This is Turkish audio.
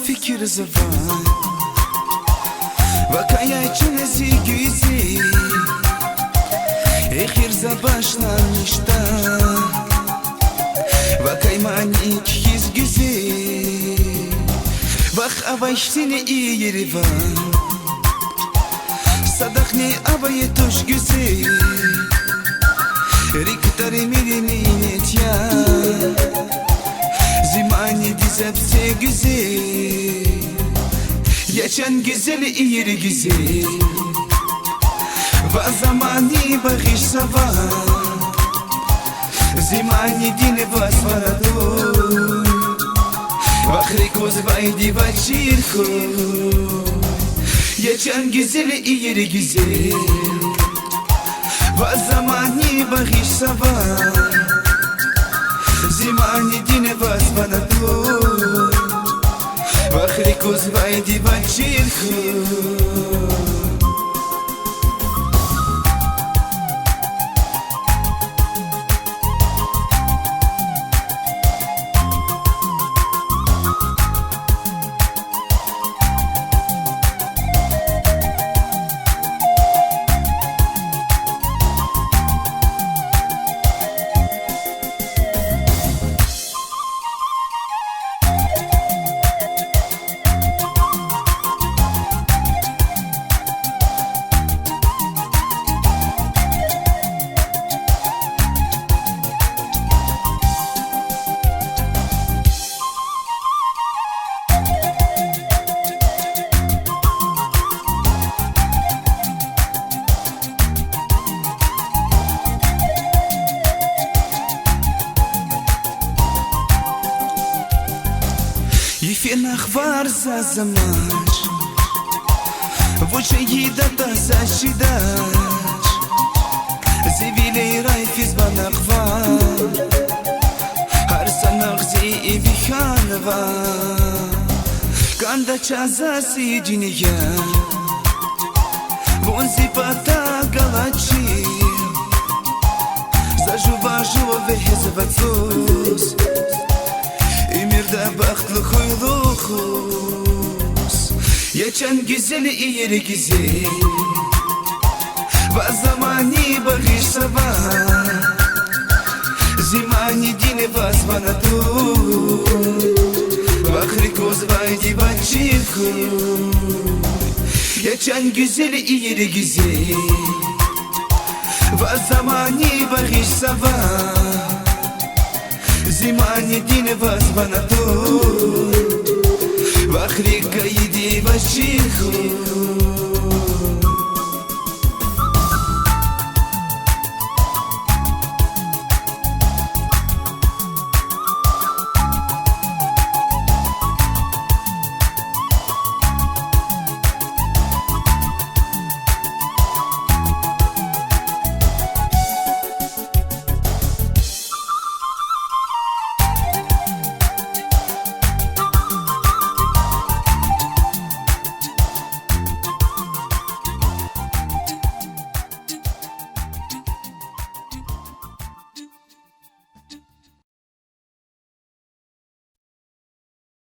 fikir zaman Vakaya çenesi güzi Ehirza başlamışta Vakay manik hiz güzi Vak avaştini iyi yeri var Sadakni avayı toş güzi Riktari mirini net ya Zimani dizepse güzel Geçen güzeli iyiri güzel Va zamani bakış sava Zimani dini vasvaradur Vakri koz vaydi vachirko Geçen güzeli iyiri güzel Va zamani bakış sava Zimani dine vas bana dur Vakri koz vaydi vachirko Ефен ахвар за замач Вуче едата защидач Зевилей райфиз бан ахвар Харсан ахзи и виханва Канда чаза сидиния Вонзи пата галачи Зажува жува вехезвацус Emirde baktlı huyluğuz Geçen güzeli iyiri güzel Va zamani bakış sabah Zimani dini vas bana dur Vakri koz vaydi vachirko Geçen güzeli iyiri güzel Va zamani bakış sabah Zimani dine vas bana dur Vakri kaydi vachirko